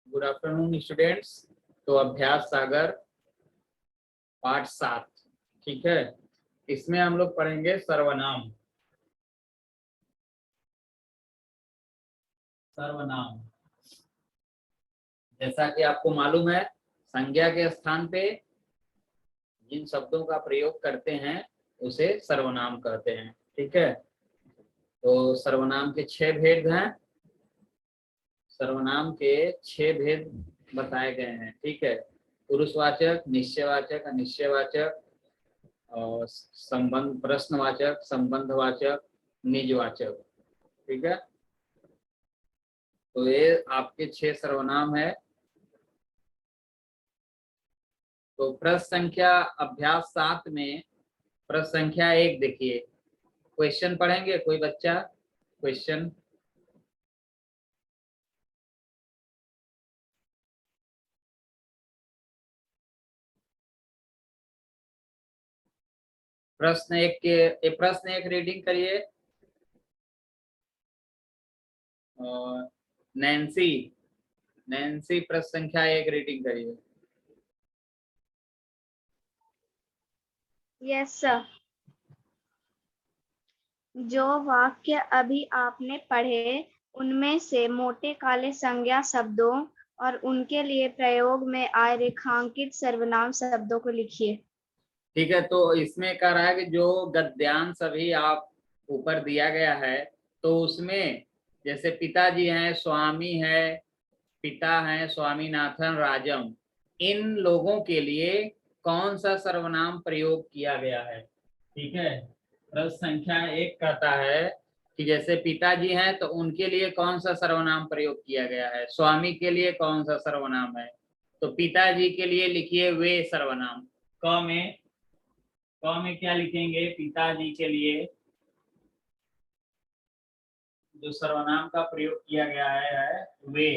Good afternoon students. तो अभ्यास सागर पाठ 7, ठीक है। इसमें हम लोग पढ़ेंगे सर्वनाम। सर्वनाम जैसा कि आपको मालूम है, संज्ञा के स्थान पे जिन शब्दों का प्रयोग करते हैं उसे सर्वनाम कहते हैं, ठीक है। तो सर्वनाम के 6 भेद हैं। सर्वनाम के 6 भेद बताए गए हैं, ठीक है। पुरुषवाचक, निश्चयवाचक, अनिश्चयवाचक और संबंध, प्रश्नवाचक, संबंधवाचक, निजवाचक, ठीक है। तो ये आपके 6 सर्वनाम है। तो प्रश्न संख्या अभ्यास 7 में प्रश्न संख्या 1 देखिए। क्वेश्चन पढ़ेंगे कोई बच्चा? क्वेश्चन प्रश्न एक रीडिंग करिए। और नैन्सी नैन्सी प्रश्न संख्या 1 रीडिंग करिए। Yes sir. जो वाक्य अभी आपने पढ़े उनमें से मोटे काले संज्ञा शब्दों और उनके लिए प्रयोग में आए रेखांकित सर्वनाम शब्दों को लिखिए। ठीक है। तो इसमें कह रहा है कि जो गद्यांश अभी आप ऊपर दिया गया है, तो उसमें जैसे पिताजी हैं, स्वामी है, पिता हैं स्वामीनाथन राजम, इन लोगों के लिए कौन सा सर्वनाम प्रयोग किया गया है? ठीक है। प्रश्न संख्या 1 कहता है कि जैसे पिताजी हैं तो उनके लिए कौन सा सर्वनाम प्रयोग किया गया है, स्वामी के लिए कौन सा सर्वनाम है। तो पिताजी के लिए लिखिए वे सर्वनाम। क में क्या लिखेंगे? पिताजी के लिए जो सर्वनाम का प्रयोग किया गया है वे,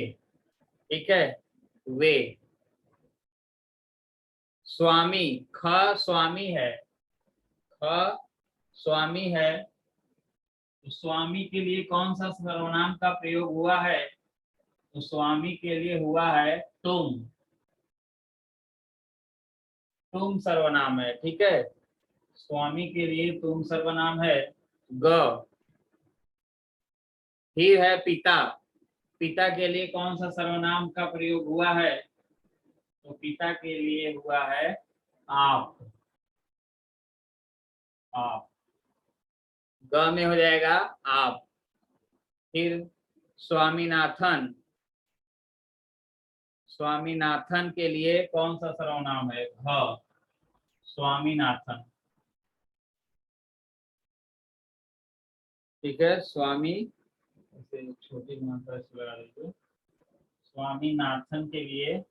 ठीक है, वे। स्वामी, ख स्वामी है, ख स्वामी है, तो स्वामी के लिए कौन सा सर्वनाम का प्रयोग हुआ है? तो स्वामी के लिए हुआ है तुम। तुम सर्वनाम है, ठीक है। स्वामी के लिए तुम सर्वनाम है। ग, फिर है पिता। पिता के लिए कौन सा सर्वनाम का प्रयोग हुआ है? तो पिता के लिए हुआ है आप। आप, ग में हो जाएगा आप। फिर स्वामीनाथन, स्वामीनाथन के लिए कौन सा सर्वनाम है? घ, स्वामीनाथन, ठीक है। स्वामी, इसे छोटी मात्रा से लगा दीजिए। स्वामीनाथन के लिए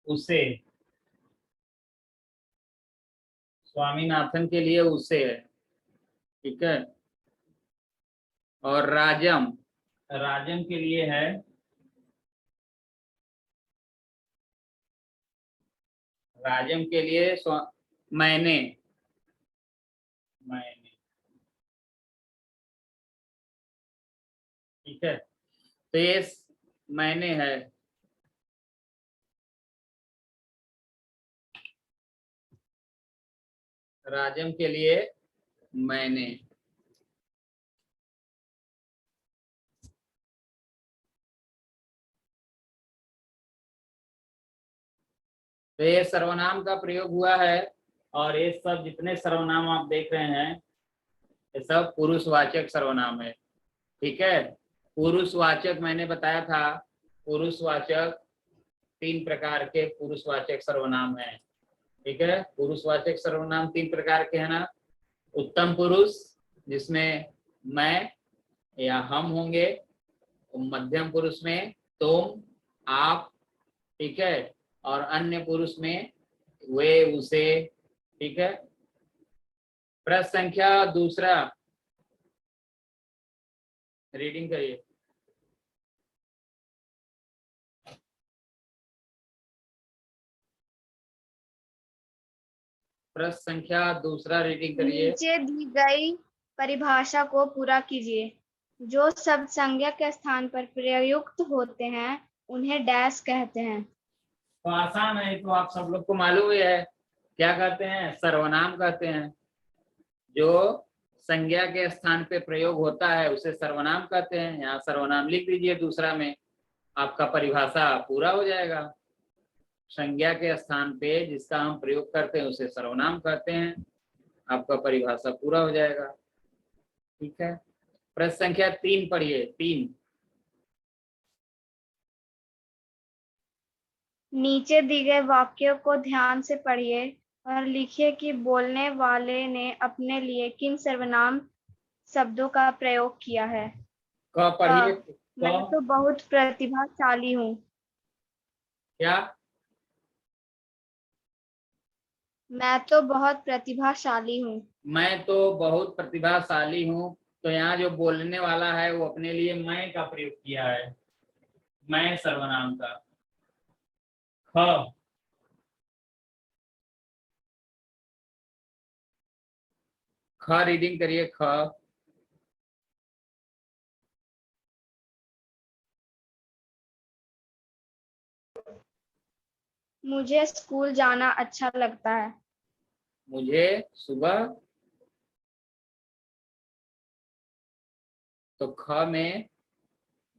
उसे, स्वामीनाथन के लिए उसे है, ठीक है। और राजम, राजम के लिए है राजम के लिए मैंने, मैंने, ठीक है। तो ये मैंने है। राजम के लिए मैंने, तो ये सर्वनाम का प्रयोग हुआ है। और ये सब जितने सर्वनाम आप देख रहे हैं ये सब पुरुषवाचक सर्वनाम है, ठीक है। पुरुषवाचक मैंने बताया था, पुरुषवाचक 3 प्रकार के पुरुषवाचक सर्वनाम हैं, ठीक है। पुरुषवाचक सर्वनाम 3 प्रकार के हैं ना। उत्तम पुरुष जिसमें मैं या हम होंगे, मध्यम पुरुष में तुम, आप, ठीक है। और अन्य पुरुष में वे, उसे, ठीक है। प्रश्न संख्या 2 रीडिंग करिए। प्रश्न संख्या 2 रीडिंग करिए। नीचे दी गई परिभाषा को पूरा कीजिए। जो शब्द संज्ञा के स्थान पर प्रयुक्त होते हैं उन्हें डैश कहते हैं। तो आसान है, तो आप सब लोग को मालूम ही है, क्या कहते हैं? सर्वनाम कहते हैं। जो संज्ञा के स्थान पे प्रयोग होता है उसे सर्वनाम कहते हैं। यहाँ सर्वनाम लिख दीजिए दूसरा में, आपका परिभाषा पूरा हो जाएगा। संज्ञा के स्थान पे जिसका हम प्रयोग करते हैं उसे सर्वनाम कहते हैं, आपका परिभाषा पूरा हो जाएगा। ठीक है, प्रश्न संख्या 3 पढ़िए। 3, नीचे दी गए वाक्यों को ध्यान से पढ़िए और लिखिए कि बोलने वाले ने अपने लिए किन सर्वनाम शब्दों का प्रयोग किया है। क पढ़िए। मैं क तो बहुत प्रतिभाशाली हूँ। क्या? मैं तो बहुत प्रतिभाशाली हूँ। मैं तो बहुत प्रतिभाशाली हूँ। तो यहाँ जो बोलने वाला है वो अपने लिए मैं का प्रयोग किया है, मैं सर्वनाम का। ख, ख रीडिंग करिए। ख, मुझे स्कूल जाना अच्छा लगता है। मुझे सुबह। तो ख में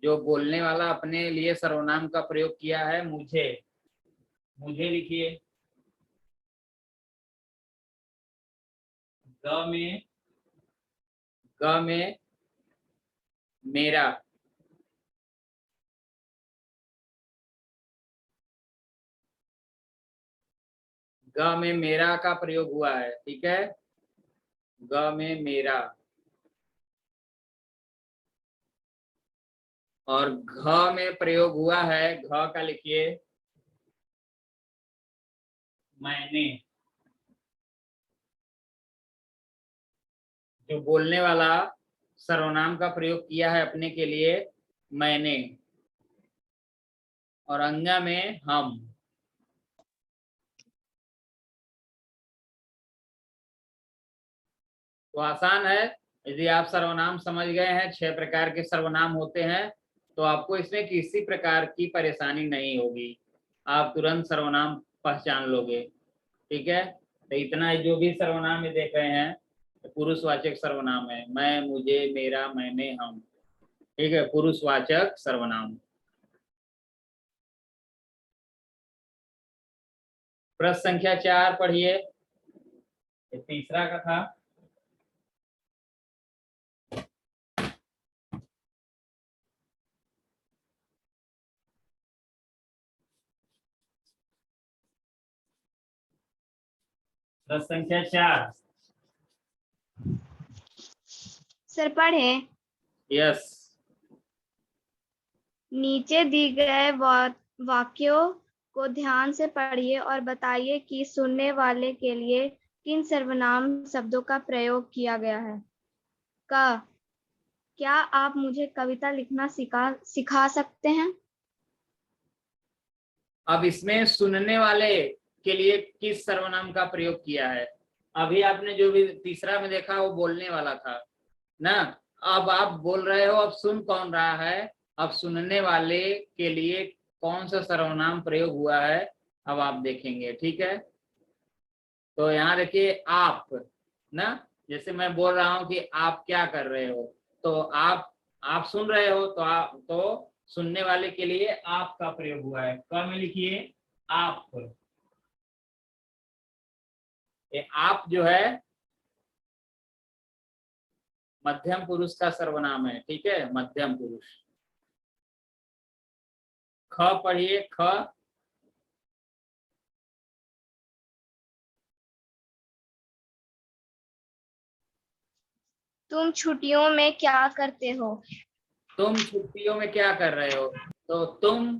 जो बोलने वाला अपने लिए सर्वनाम का प्रयोग किया है मुझे, मुझे लिखिए। ग में, ग में मेरा, ग में मेरा का प्रयोग हुआ है। ठीक है, ग में मेरा। और घ में प्रयोग हुआ है, घ का लिखिए मैंने। जो बोलने वाला सर्वनाम का प्रयोग किया है अपने के लिए, मैंने। और अंगा में हम। तो आसान है, यदि आप सर्वनाम समझ गए हैं, 6 प्रकार के सर्वनाम होते हैं, तो आपको इसमें किसी प्रकार की परेशानी नहीं होगी, आप तुरंत सर्वनाम पहचान लोगे। ठीक है, तो इतना जो भी सर्वनाम ये देख रहे हैं तो पुरुषवाचक सर्वनाम है। मैं, मुझे, मेरा, मैंने, हम। ठीक है, पुरुषवाचक सर्वनाम। प्रश्न संख्या 4 पढ़िए, ये तीसरा का था। प्रश्न संख्या 4। सर पढ़े। यस। नीचे दी गए वाक्यों को ध्यान से पढ़िए और बताइए कि सुनने वाले के लिए किन सर्वनाम शब्दों का प्रयोग किया गया है। क, क्या आप मुझे कविता लिखना सिखा सकते हैं? अब इसमें सुनने वाले के लिए किस सर्वनाम का प्रयोग किया है? अभी आपने जो भी तीसरा में देखा वो बोलने वाला था ना। अब आप बोल रहे हो, अब सुन कौन रहा है? अब सुनने वाले के लिए कौन सा सर्वनाम प्रयोग हुआ है, अब आप देखेंगे। ठीक है, तो यहाँ देखिए आप ना, जैसे मैं बोल रहा हूँ कि आप क्या कर रहे हो, तो आप सुन रहे हो, तो सुनने वाले के लिए आप का प्रयोग हुआ है। क में लिखिए आप। ये आप जो है मध्यम पुरुष का सर्वनाम है। ठीक है, मध्यम पुरुष। ख पढ़िए। ख, तुम छुट्टियों में क्या करते हो? तुम छुट्टियों में क्या कर रहे हो? तो तुम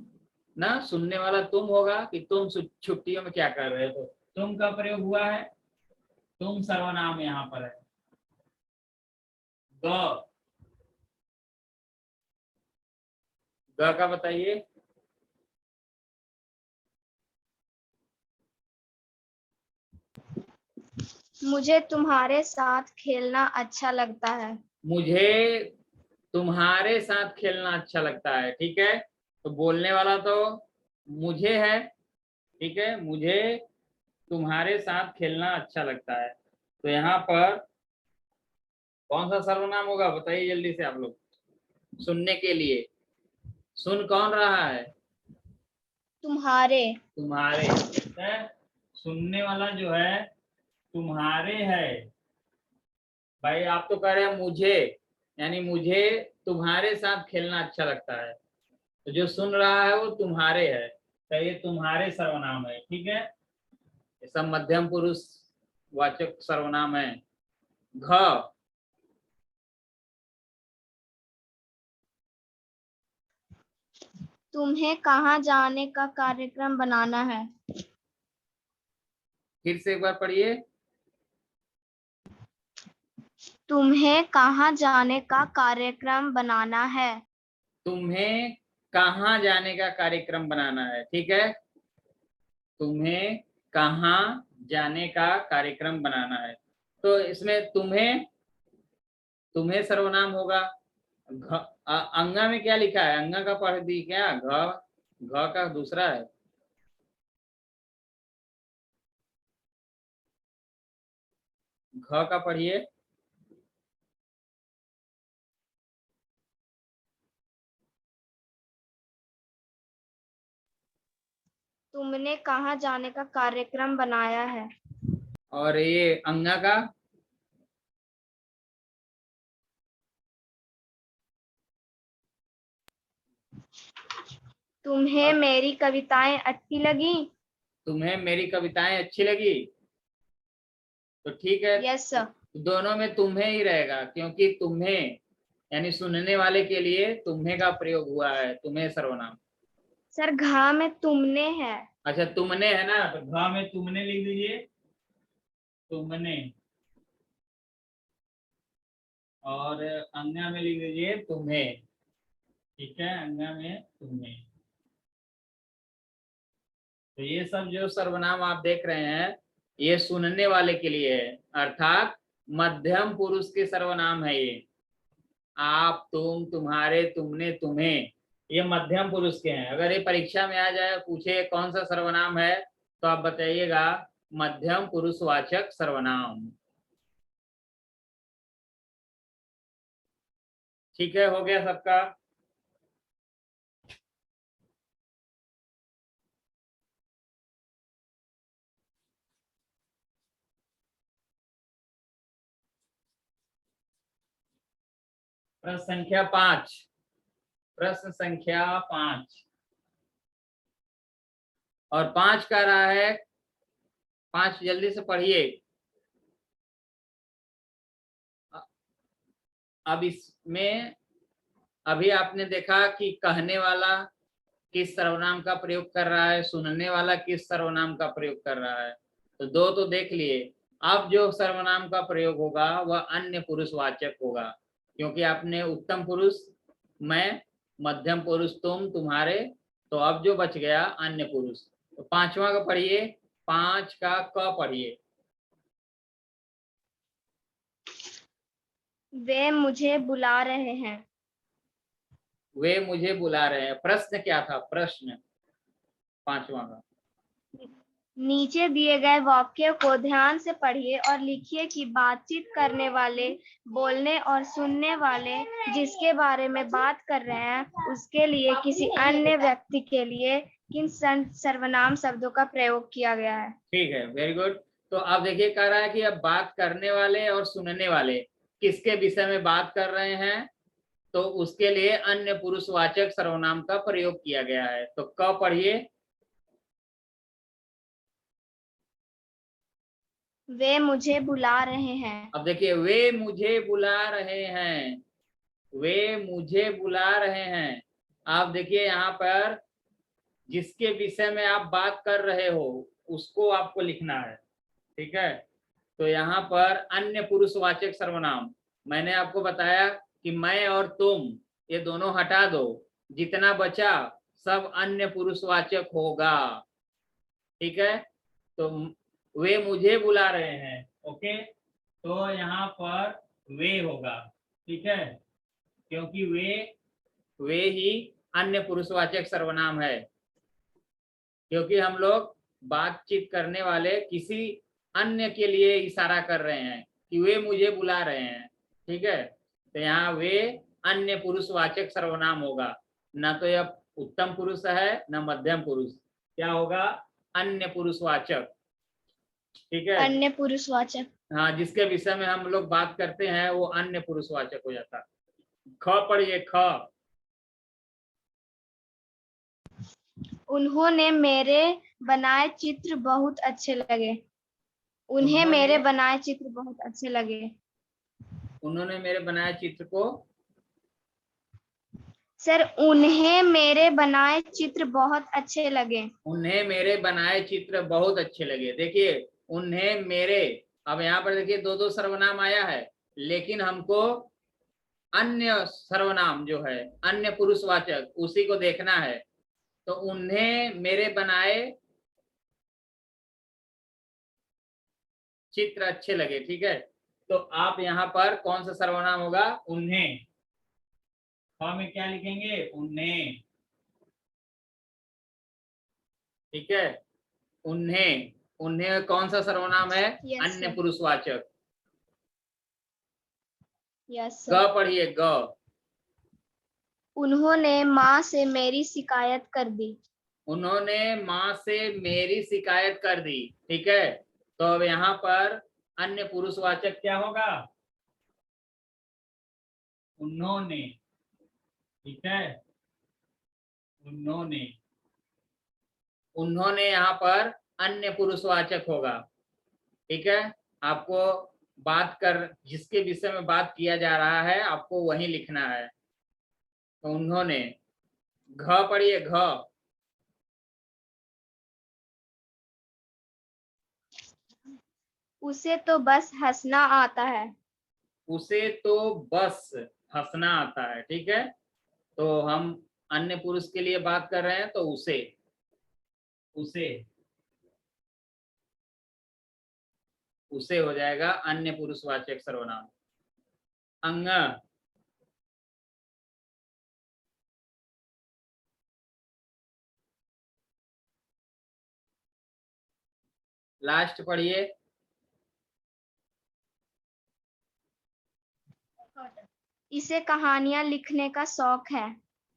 ना, सुनने वाला तुम होगा कि तुम छुट्टियों में क्या कर रहे हो, तो तुम का प्रयोग हुआ है, तुम सर्वनाम यहाँ पर है। ग, ग का बताइए। मुझे तुम्हारे साथ खेलना अच्छा लगता है। मुझे तुम्हारे साथ खेलना अच्छा लगता है। ठीक है, तो बोलने वाला तो मुझे है। ठीक है, मुझे तुम्हारे साथ खेलना अच्छा लगता है। तो यहाँ पर कौन सा सर्वनाम होगा बताइए जल्दी से आप लोग, सुनने के लिए। सुन कौन रहा है? तुम्हारे। तुम्हारे। ठीक है, सुनने वाला जो है तुम्हारे है। भाई आप तो कह रहे हैं मुझे, यानी मुझे तुम्हारे साथ खेलना अच्छा लगता है, तो जो सुन रहा है वो तुम्हारे है, तो ये तुम्हारे सर्वनाम है। ठीक है, ये सब मध्यम पुरुष वाचक सर्वनाम है। घ। तुम्हें कहाँ जाने का कार्यक्रम बनाना है? फिर से एक बार पढ़िए। तुम्हें कहाँ जाने का कार्यक्रम बनाना है? तुम्हें कहाँ जाने का कार्यक्रम बनाना है। ठीक है, तुम्हें कहाँ जाने का कार्यक्रम बनाना है, तो इसमें तुम्हें, तुम्हें सर्वनाम होगा। अंगा में क्या लिखा है? अंगा का पढ़ दी क्या? घ का दूसरा है। घ का पढ़िए। तुमने कहाँ जाने का कार्यक्रम बनाया है? और ये अंगा का? तुम्हें मेरी कविताएं अच्छी लगी? तुम्हें मेरी कविताएं अच्छी लगी, तो ठीक है, यस सर। दोनों में तुम्हें ही रहेगा, क्योंकि तुम्हें यानी सुनने वाले के लिए तुम्हें का प्रयोग हुआ है, तुम्हें सर्वनाम। सर घा में तुमने है। अच्छा तुमने है ना, तो घ में तुमने लिख दीजिए, तुमने। और अंगा में लिख दीजिए तुम्हें। ठीक है, अंगा में तुम्हें। तो ये सब जो सर्वनाम आप देख रहे हैं ये सुनने वाले के लिए है, अर्थात मध्यम पुरुष के सर्वनाम है ये। आप, तुम, तुम्हारे, तुमने, तुम्हें, ये मध्यम पुरुष के हैं। अगर ये परीक्षा में आ जाए, पूछे कौन सा सर्वनाम है, तो आप बताइएगा मध्यम पुरुषवाचक सर्वनाम। ठीक है, हो गया सबका? प्रश्न संख्या 5। प्रश्न संख्या 5 और 5 का रहा है। 5 जल्दी से पढ़िए। अब इसमें अभी आपने देखा कि कहने वाला किस सर्वनाम का प्रयोग कर रहा है, सुनने वाला किस सर्वनाम का प्रयोग कर रहा है, तो दो तो देख लिए। अब जो सर्वनाम का प्रयोग होगा वह अन्य पुरुषवाचक होगा, क्योंकि आपने उत्तम पुरुष मैं, मध्यम पुरुष तुम, तुम्हारे, तो अब जो बच गया अन्य पुरुष। तो 5वां का पढ़िए, 5 का क पढ़िए। वे मुझे बुला रहे हैं। वे मुझे बुला रहे हैं, प्रश्न क्या था? प्रश्न 5वां का। नीचे दिए गए वाक्य को ध्यान से पढ़िए और लिखिए कि बातचीत करने वाले, बोलने और सुनने वाले जिसके बारे में बात कर रहे हैं उसके लिए किसी अन्य व्यक्ति के लिए किन सर्वनाम शब्दों का प्रयोग किया गया है। ठीक है, वेरी गुड। तो अब देखिए कह रहा है कि अब बात करने वाले और सुनने वाले किसके विषय में बात कर रहे हैं, तो उसके लिए अन्य पुरुषवाचक सर्वनाम का प्रयोग किया गया है। तो क पढ़िए। वे मुझे बुला रहे हैं। अब देखिए, वे मुझे बुला रहे हैं, वे मुझे बुला रहे हैं। आप देखिए यहाँ पर जिसके विषय में आप बात कर रहे हो उसको आपको लिखना है। ठीक है, तो यहाँ पर अन्य पुरुषवाचक सर्वनाम मैंने आपको बताया कि मैं और तुम ये दोनों हटा दो, जितना बचा सब अन्य पुरुषवाचक होगा। ठीक है, तो वे मुझे बुला रहे हैं। ओके, तो यहाँ पर वे होगा। ठीक है, क्योंकि वे ही अन्य पुरुषवाचक सर्वनाम है। क्योंकि हम लोग बातचीत करने वाले किसी अन्य के लिए इशारा कर रहे हैं कि वे मुझे बुला रहे हैं, ठीक है। तो यहाँ वे अन्य पुरुषवाचक सर्वनाम होगा, ना तो यह उत्तम पुरुष है न मध्यम पुरुष, क्या होगा, अन्य पुरुषवाचक, ठीक है। अन्य पुरुषवाचक। हाँ, जिसके विषय में हम लोग बात करते हैं वो अन्य पुरुषवाचक हो जाता। ख पढ़िए, ख। उन्होंने मेरे बनाए चित्र बहुत अच्छे लगे। उन्हें मेरे बनाए चित्र बहुत अच्छे लगे। उन्होंने मेरे बनाए चित्र को, सर उन्हें मेरे बनाए चित्र बहुत अच्छे लगे। उन्हें मेरे बनाए चित्र बहुत अच्छे लगे। देखिए, उन्हें मेरे, अब यहाँ पर देखिए दो दो सर्वनाम आया है, लेकिन हमको अन्य सर्वनाम जो है अन्य पुरुषवाचक उसी को देखना है। तो उन्हें मेरे बनाए चित्र अच्छे लगे, ठीक है। तो आप यहाँ पर कौन सा सर्वनाम होगा, उन्हें। ख में क्या लिखेंगे, उन्हें, ठीक है। उन्हें, उन्हें कौन सा सर्वनाम है, अन्य पुरुषवाचक। यस ग सर। पढ़िए, ग। उन्होंने माँ से मेरी शिकायत कर दी। उन्होंने माँ से मेरी शिकायत कर दी, ठीक है। तो अब यहाँ पर अन्य पुरुषवाचक क्या होगा, उन्होंने, ठीक है। उन्होंने, उन्होंने यहाँ पर अन्य पुरुषवाचक होगा, ठीक है। आपको बात कर, जिसके विषय में बात किया जा रहा है आपको वही लिखना है। तो उन्होंने, घ पढ़िए, घ। उसे तो बस हंसना आता है। उसे तो बस हंसना आता है, ठीक है। तो हम अन्य पुरुष के लिए बात कर रहे हैं, तो उसे, उसे, उसे हो जाएगा अन्य पुरुषवाचक सर्वनाम। अंग, लास्ट पढ़िए। इसे कहानियां लिखने का शौक है।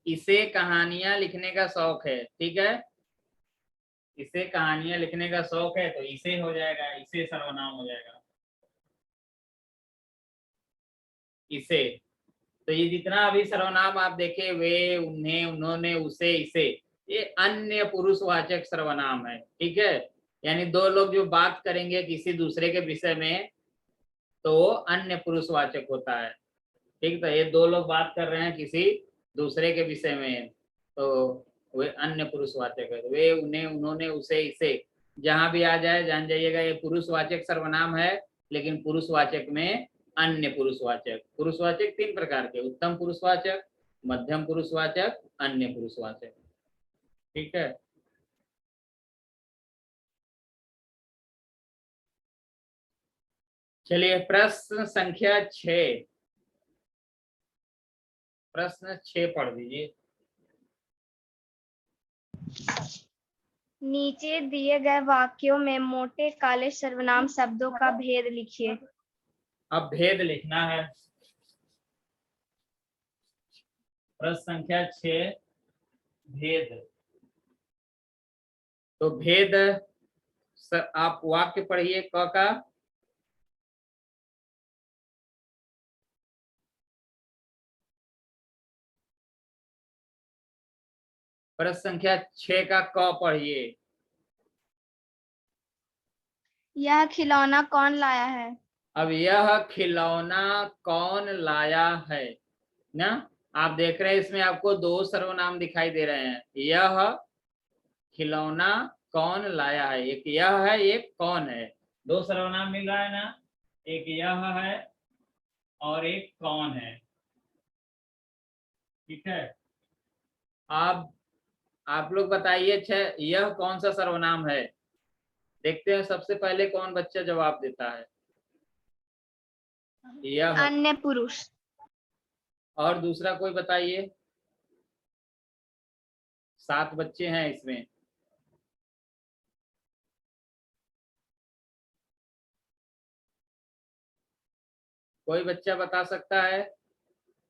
इसे कहानियां लिखने का शौक है, ठीक है। इसे कहानियां लिखने का शौक है, तो इसे हो जाएगा, इसे सर्वनाम हो जाएगा, इसे। तो ये जितना अभी सर्वनाम आप देखे, वे, उन्हें, उन्होंने, उसे, इसे, ये अन्य पुरुषवाचक सर्वनाम है, ठीक है। यानी दो लोग जो बात करेंगे किसी दूसरे के विषय में, तो वो अन्य पुरुषवाचक होता है, ठीक। तो ये दो लोग बात कर रहे हैं किसी दूसरे के विषय में, तो वे अन्य पुरुषवाचक है। वे, उन्हें, उन्होंने, उसे, इसे, जहां भी आ जाए जान जाइएगा ये पुरुषवाचक सर्वनाम है, लेकिन पुरुषवाचक में अन्य पुरुषवाचक। पुरुषवाचक तीन प्रकार के, उत्तम पुरुषवाचक, मध्यम पुरुषवाचक, अन्य पुरुषवाचक, ठीक है। चलिए प्रश्न संख्या 6, प्रश्न 6 पढ़ दीजिए। नीचे दिए गए वाक्यों में मोटे काले सर्वनाम शब्दों का भेद लिखिए। अब भेद लिखना है। प्रश्न संख्या 6, भेद। तो भेद, आप वाक्य पढ़िए, क का। प्रश्न संख्या 6 का क पढ़िए। यह खिलौना कौन लाया है। अब यह खिलौना कौन लाया है ना। आप देख रहे हैं इसमें आपको दो सर्वनाम दिखाई दे रहे हैं, यह खिलौना कौन लाया है, एक यह है एक कौन है, दो सर्वनाम मिल रहा है ना, एक यह है और एक कौन है, ठीक है। आप लोग बताइए, अच्छा यह कौन सा सर्वनाम है, देखते हैं सबसे पहले कौन बच्चा जवाब देता है। यह अन्य पुरुष। और दूसरा कोई बताइए, 7 बच्चे हैं इसमें। कोई बच्चा बता सकता है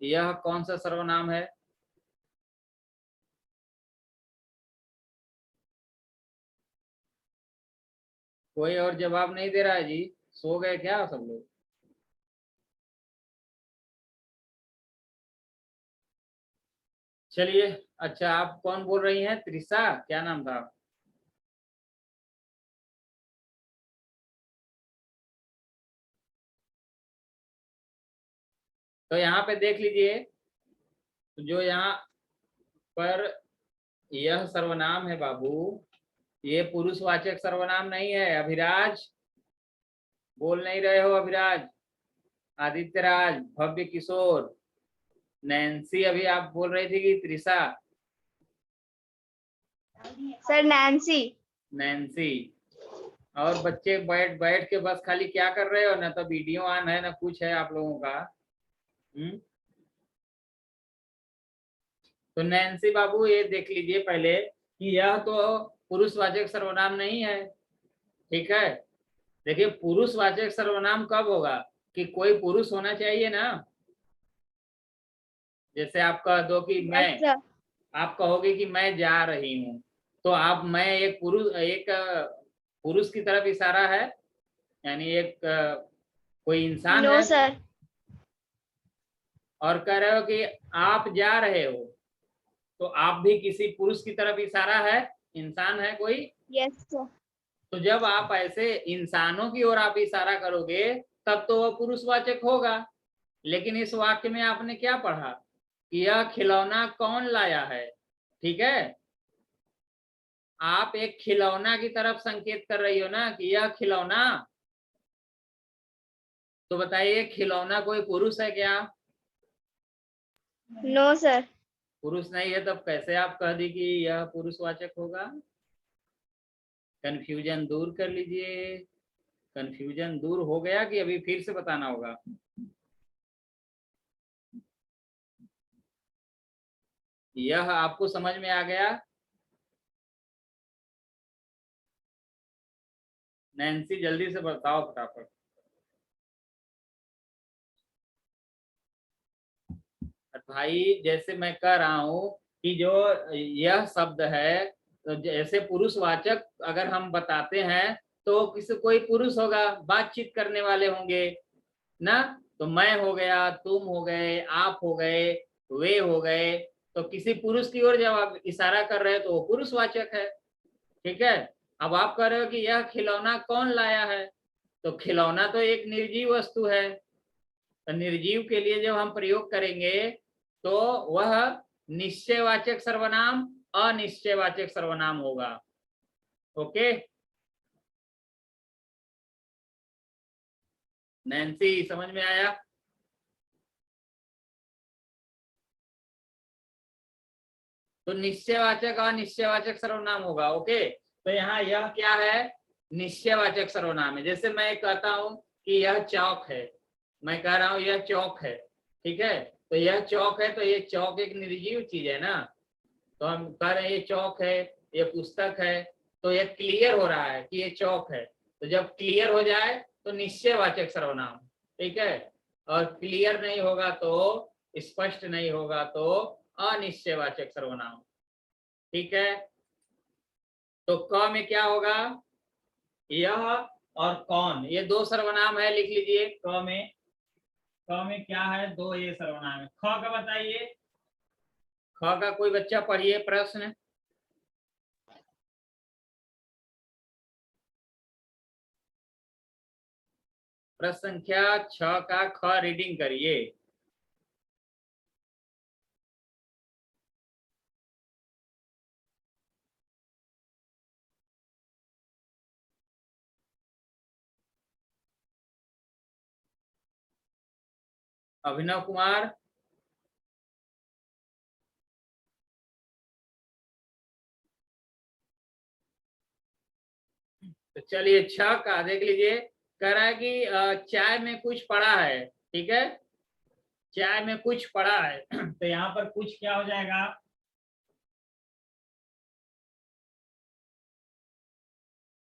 यह कौन सा सर्वनाम है? कोई और जवाब नहीं दे रहा है जी, सो गए क्या सब लोग? चलिए, अच्छा आप कौन बोल रही हैं? त्रिशा, क्या नाम था? तो यहाँ पे देख लीजिए, तो जो यहाँ पर यह सर्वनाम है बाबू, ये पुरुषवाचक सर्वनाम नहीं है। अभिराज, बोल नहीं रहे हो अभिराज? आदित्य राज, भव्य किशोर, नैन्सी, अभी आप बोल रही थी कि त्रिशा? Sir Nancy. नैन्सी। और बच्चे बैठ बैठ के बस खाली क्या कर रहे हो? ना तो वीडियो ऑन है ना कुछ है आप लोगों का। तो नैन्सी बाबू, ये देख लीजिए पहले कि यह तो पुरुषवाचक सर्वनाम नहीं है, ठीक है। देखिए, पुरुषवाचक सर्वनाम कब होगा कि कोई पुरुष होना चाहिए ना। जैसे आप कह दो कि मैं, आप कहोगे कि मैं जा रही हूँ, तो आप, मैं एक पुरुष की तरफ इशारा है, यानी एक कोई इंसान नो है। सर। और कह रहे हो कि आप जा रहे हो, तो आप भी किसी पुरुष की तरफ इशारा है, इंसान है कोई। Yes sir. तो जब आप ऐसे इंसानों की ओर आप इशारा करोगे तब तो वह पुरुषवाचक होगा। लेकिन इस वाक्य में आपने क्या पढ़ा कि यह खिलौना कौन लाया है, ठीक है। आप एक खिलौना की तरफ संकेत कर रही हो ना कि यह खिलौना। तो बताइए, खिलौना कोई पुरुष है क्या? No sir. पुरुष नहीं है, तब कैसे आप कह दी कि यह पुरुषवाचक होगा? कंफ्यूजन दूर कर लीजिए। कंफ्यूजन दूर हो गया कि अभी फिर से बताना होगा? यह आपको समझ में आ गया? नैन्सी जल्दी से बताओ फटाफट। भाई, जैसे मैं कह रहा हूं कि जो यह शब्द है, तो जैसे पुरुषवाचक अगर हम बताते हैं तो किसी कोई पुरुष होगा, बातचीत करने वाले होंगे ना। तो मैं हो गया, तुम हो गए, आप हो गए, वे हो गए। तो किसी पुरुष की ओर जब आप इशारा कर रहे हो तो वो पुरुषवाचक है, ठीक है। अब आप कह रहे हो कि यह खिलौना कौन लाया है, तो खिलौना तो एक निर्जीव वस्तु है। तो निर्जीव के लिए जब हम प्रयोग करेंगे तो वह निश्चयवाचक सर्वनाम, अनिश्चयवाचक सर्वनाम होगा। ओके, नैन्सी समझ में आया? तो निश्चयवाचक अनिश्चयवाचक सर्वनाम होगा। ओके, तो यहाँ यह क्या है? निश्चयवाचक सर्वनाम है। जैसे मैं कहता हूं कि यह चौक है, मैं कह रहा हूं यह चौक है, ठीक है। तो यह चौक है, तो ये चौक एक निर्जीव चीज है ना। तो हम कह रहे हैं ये चौक है, ये पुस्तक है, तो ये क्लियर हो रहा है कि ये चौक है। तो जब क्लियर हो जाए तो निश्चयवाचक सर्वनाम, ठीक है। और क्लियर नहीं होगा तो, स्पष्ट नहीं होगा तो अनिश्चयवाचक सर्वनाम, ठीक है। तो क में क्या होगा? यह और कौन, ये दो सर्वनाम है, लिख लीजिए। क में क्या है? दो ये सर्वनाम है। ख का बताइए। ख का कोई बच्चा पढ़िए प्रश्न। प्रश्न संख्या 6 का ख रीडिंग करिए। अभिनव कुमार। तो चलिए, 6 का देख लीजिए। कह रहा है कि चाय में कुछ पड़ा है, ठीक है। चाय में कुछ पड़ा है तो यहाँ पर कुछ क्या हो जाएगा?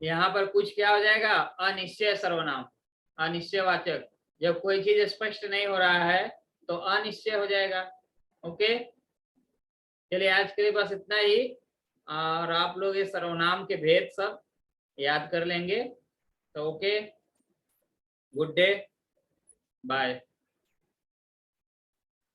यहाँ पर कुछ क्या हो जाएगा? अनिश्चय सर्वनाम, अनिश्चयवाचक। जब कोई चीज स्पष्ट नहीं हो रहा है तो अनिश्चय हो जाएगा। ओके, चलिए आज के लिए बस इतना ही, और आप लोग ये सर्वनाम के भेद सब याद कर लेंगे। तो ओके, गुड डे, बाय।